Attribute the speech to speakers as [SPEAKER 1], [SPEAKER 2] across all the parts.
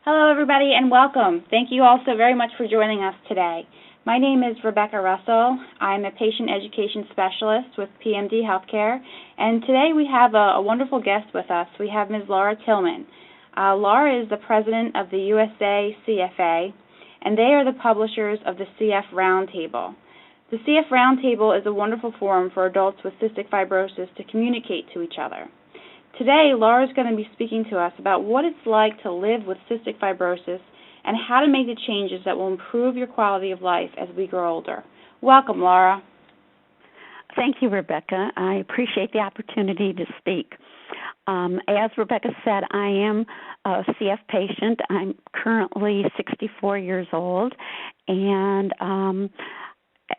[SPEAKER 1] Hello, everybody, and welcome. Thank you all so very much for joining us today. My name is Rebecca Russell. I'm a patient education specialist with PMD Healthcare, and today we have a wonderful guest with us. We have Ms. Laura Tillman. Laura is the president of the USACFA, and they are the publishers of the CF Roundtable. The CF Roundtable is a wonderful forum for adults with cystic fibrosis to communicate to each other. Today, Laura is going to be speaking to us about what it's like to live with cystic fibrosis and how to make the changes that will improve your quality of life as we grow older. Welcome, Laura.
[SPEAKER 2] Thank you, Rebecca. I appreciate the opportunity to speak. As Rebecca said, I am a CF patient. I'm currently 64 years old, and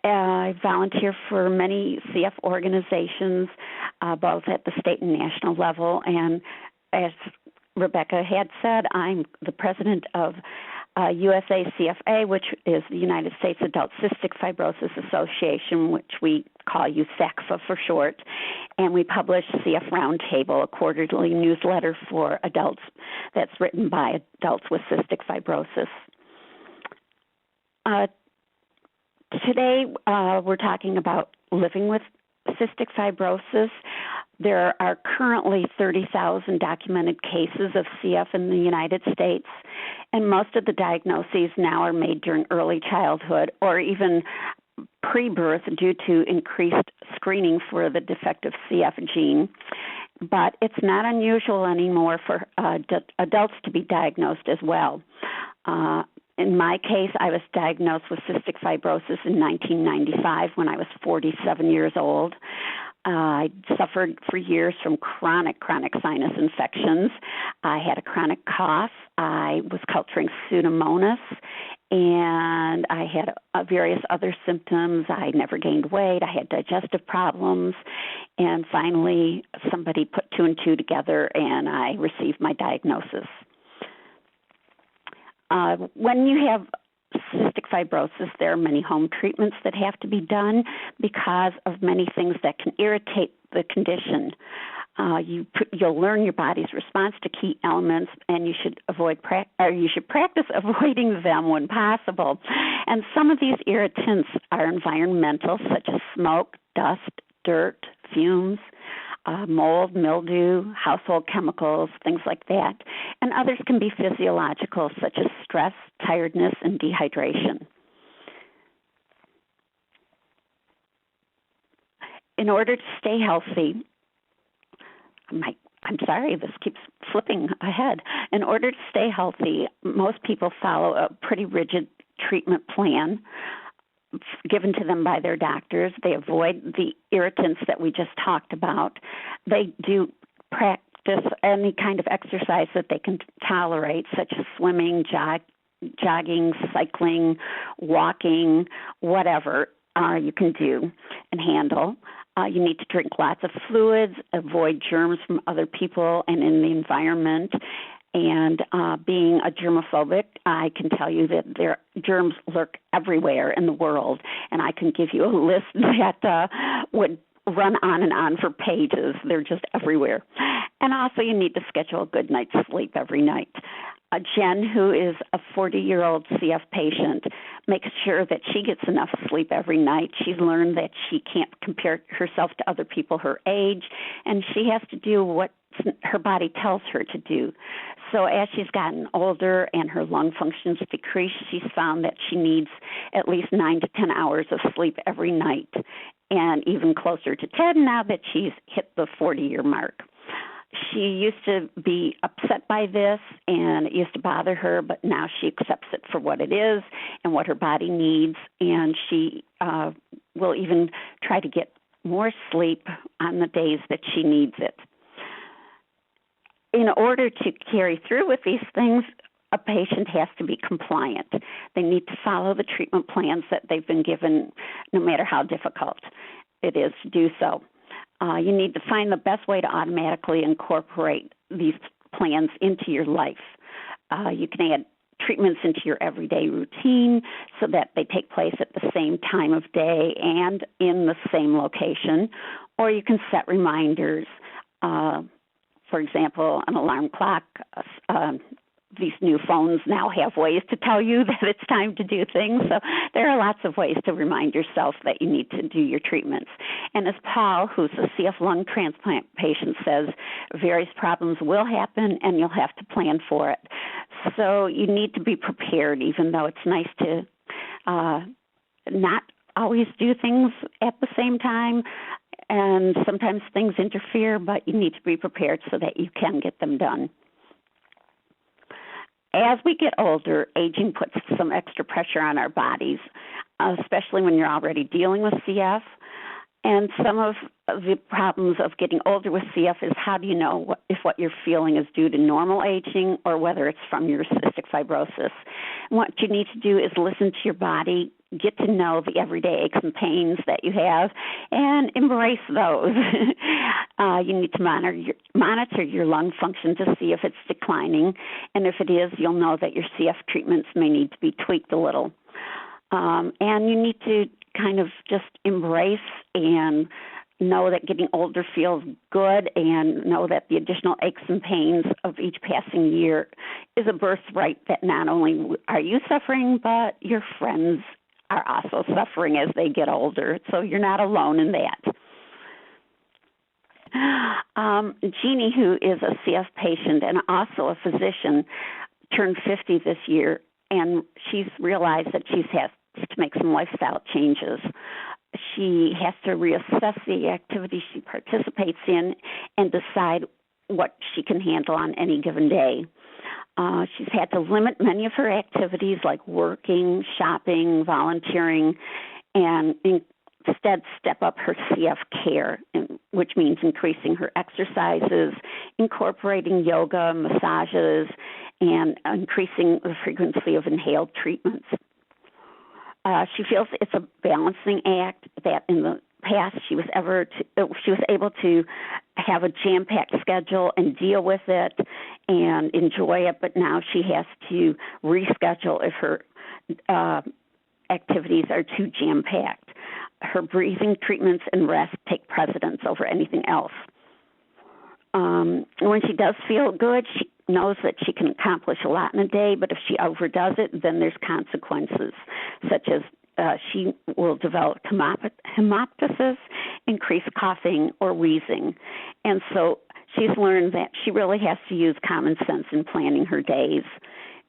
[SPEAKER 2] I volunteer for many CF organizations, both at the state and national level. And as Rebecca had said, I'm the president of USACFA, which is the United States Adult Cystic Fibrosis Association, which we call USACFA for short. And we publish CF Roundtable, a quarterly newsletter for adults that's written by adults with cystic fibrosis. Today, we're talking about living with cystic fibrosis. There are currently 30,000 documented cases of CF in the United States, and most of the diagnoses now are made during early childhood or even pre-birth due to increased screening for the defective CF gene. But it's not unusual anymore for adults to be diagnosed as well. In my case, I was diagnosed with cystic fibrosis in 1995 when I was 47 years old. I suffered for years from chronic sinus infections. I had a chronic cough. I was culturing Pseudomonas, and I had various other symptoms. I never gained weight. I had digestive problems. And finally, somebody put two and two together, and I received my diagnosis. When you have cystic fibrosis, there are many home treatments that have to be done because of many things that can irritate the condition. You'll learn your body's response to key elements, and you should practice avoiding them when possible. And some of these irritants are environmental, such as smoke, dust, dirt, fumes, mold, mildew, household chemicals, things like that. And others can be physiological, such as stress, tiredness, and dehydration. In order to stay healthy, I'm sorry, this keeps flipping ahead. In order to stay healthy, most people follow a pretty rigid treatment plan given to them by their doctors. They avoid the irritants that we just talked about. They do practice any kind of exercise that they can tolerate, such as swimming, jogging, cycling, walking, whatever you can do and handle. You need to drink lots of fluids, avoid germs from other people and in the environment. And being a germophobic, I can tell you that germs lurk everywhere in the world, and I can give you a list that would run on and on for pages. They're just everywhere. And also you need to schedule a good night's sleep every night. Jen, who is a 40-year-old CF patient, makes sure that she gets enough sleep every night. She's learned that she can't compare herself to other people her age, and she has to do what her body tells her to do. So as she's gotten older and her lung functions decrease, she's found that she needs at least 9 to 10 hours of sleep every night, and even closer to 10 now that she's hit the 40-year mark. She used to be upset by this, and it used to bother her, but now she accepts it for what it is and what her body needs, and she will even try to get more sleep on the days that she needs it. In order to carry through with these things, a patient has to be compliant. They need to follow the treatment plans that they've been given, no matter how difficult it is to do so. You need to find the best way to automatically incorporate these plans into your life. You can add treatments into your everyday routine so that they take place at the same time of day and in the same location, or you can set reminders. For example, an alarm clock, these new phones now have ways to tell you that it's time to do things. So there are lots of ways to remind yourself that you need to do your treatments. And as Paul, who's a CF lung transplant patient, says, various problems will happen and you'll have to plan for it. So you need to be prepared, even though it's nice to not always do things at the same time. And sometimes things interfere, but you need to be prepared so that you can get them done. As we get older, aging puts some extra pressure on our bodies, especially when you're already dealing with CF. And some of the problems of getting older with CF is how do you know if what you're feeling is due to normal aging or whether it's from your cystic fibrosis. And what you need to do is listen to your body, get to know the everyday aches and pains that you have, and embrace those. You need to monitor your lung function to see if it's declining, and if it is, you'll know that your CF treatments may need to be tweaked a little. And you need to kind of just embrace and know that getting older feels good and know that the additional aches and pains of each passing year is a birthright that not only are you suffering, but your friends are also suffering as they get older. So you're not alone in that. Jeannie, who is a CF patient and also a physician, turned 50 this year, and she's realized that she has to make some lifestyle changes. She has to reassess the activities she participates in and decide what she can handle on any given day. She's had to limit many of her activities like working, shopping, volunteering, and instead step up her CF care, which means increasing her exercises, incorporating yoga, massages, and increasing the frequency of inhaled treatments. She feels it's a balancing act that in the past she was able to have a jam-packed schedule and deal with it and enjoy it, but now she has to reschedule if her activities are too jam-packed. Her breathing treatments and rest take precedence over anything else. When she does feel good, she knows that she can accomplish a lot in a day, but if she overdoes it, then there's consequences, such as she will develop hemoptysis, increased coughing, or wheezing. And so she's learned that she really has to use common sense in planning her days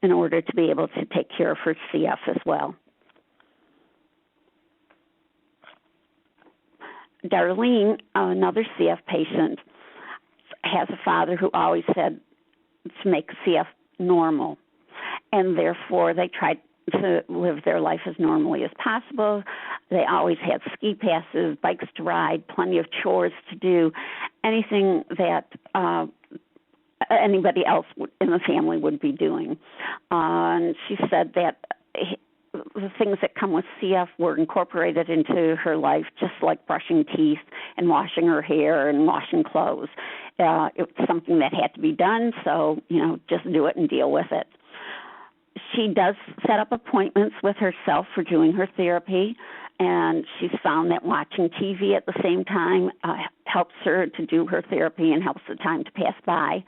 [SPEAKER 2] in order to be able to take care of her CF as well. Darlene, another CF patient, has a father who always said to make CF normal, and therefore they tried to live their life as normally as possible. They always had ski passes, bikes to ride, plenty of chores to do, anything that anybody else in the family would be doing. And she said that the things that come with CF were incorporated into her life, just like brushing teeth and washing her hair and washing clothes. It was something that had to be done, so, just do it and deal with it. She does set up appointments with herself for doing her therapy, and she's found that watching TV at the same time helps her to do her therapy and helps the time to pass by.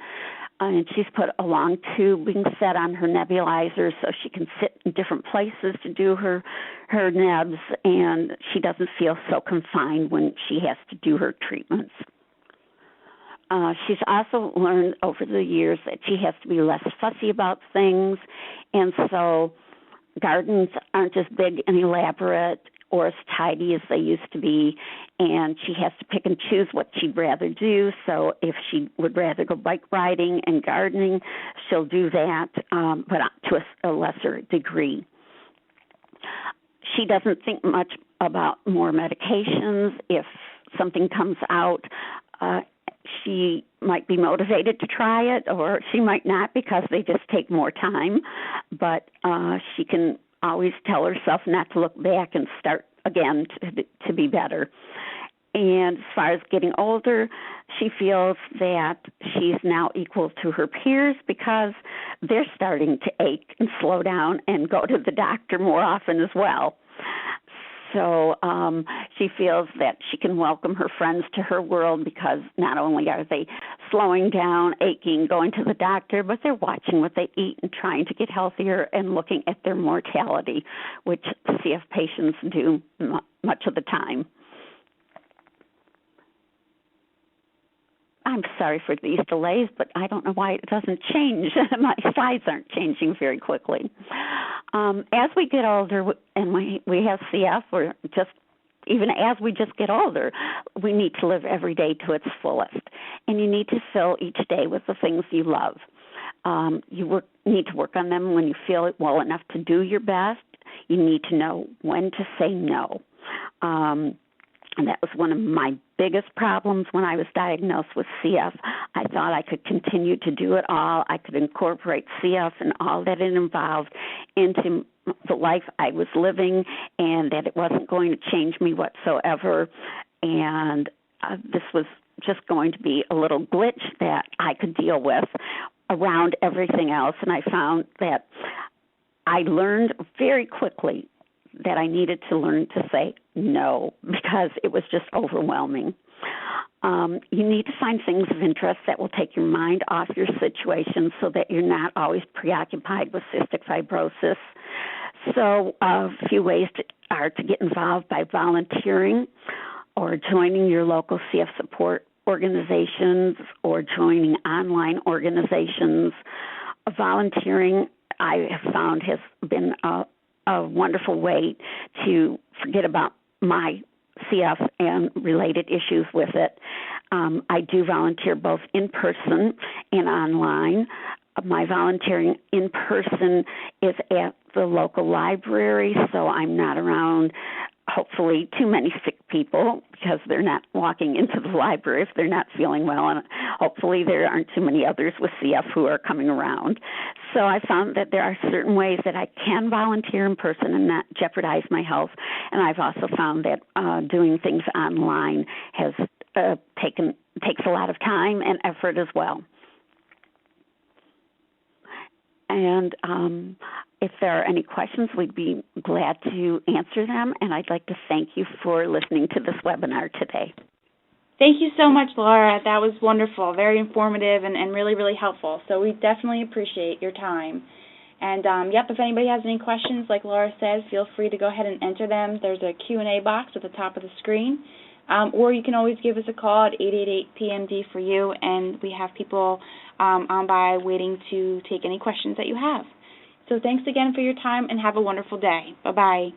[SPEAKER 2] And she's put a long tubing set on her nebulizer so she can sit in different places to do her nebs, and she doesn't feel so confined when she has to do her treatments. She's also learned over the years that she has to be less fussy about things, and so gardens aren't as big and elaborate or as tidy as they used to be, and she has to pick and choose what she'd rather do. So if she would rather go bike riding and gardening, she'll do that, but to a lesser degree. She doesn't think much about more medications. If something comes out, she might be motivated to try it, or she might not because they just take more time. But she can always tell herself not to look back and start again to be better. And as far as getting older, she feels that she's now equal to her peers because they're starting to ache and slow down and go to the doctor more often as well. So she feels that she can welcome her friends to her world because not only are they slowing down, aching, going to the doctor, but they're watching what they eat and trying to get healthier and looking at their mortality, which CF patients do much of the time. I'm sorry for these delays, but I don't know why it doesn't change. My slides aren't changing very quickly. As we get older and we have CF, or just even as we just get older, we need to live every day to its fullest. And you need to fill each day with the things you love. You need to work on them when you feel well enough to do your best. You need to know when to say no. And that was one of my biggest problems when I was diagnosed with CF. I thought I could continue to do it all. I could incorporate CF and all that it involved into the life I was living, and that it wasn't going to change me whatsoever. And this was just going to be a little glitch that I could deal with around everything else. And I found that I learned very quickly that I needed to learn to say no, because it was just overwhelming. You need to find things of interest that will take your mind off your situation so that you're not always preoccupied with cystic fibrosis. So a few ways are to get involved by volunteering or joining your local CF support organizations or joining online organizations. Volunteering, I have found, has been a wonderful way to forget about my CF and related issues with it. I do volunteer both in person and online. My volunteering in person is at the local library, so I'm not around, hopefully, too many sick people because they're not walking into the library if they're not feeling well, and hopefully there aren't too many others with CF who are coming around. So I found that there are certain ways that I can volunteer in person and not jeopardize my health, and I've also found that doing things online has takes a lot of time and effort as well. And if there are any questions, we'd be glad to answer them. And I'd like to thank you for listening to this webinar today.
[SPEAKER 1] Thank you so much, Laura. That was wonderful, very informative, and really, really helpful. So we definitely appreciate your time. And, if anybody has any questions, like Laura said, feel free to go ahead and enter them. There's a Q&A box at the top of the screen. Or you can always give us a call at 888-PMD for you, and we have people on by waiting to take any questions that you have. So thanks again for your time, and have a wonderful day. Bye-bye.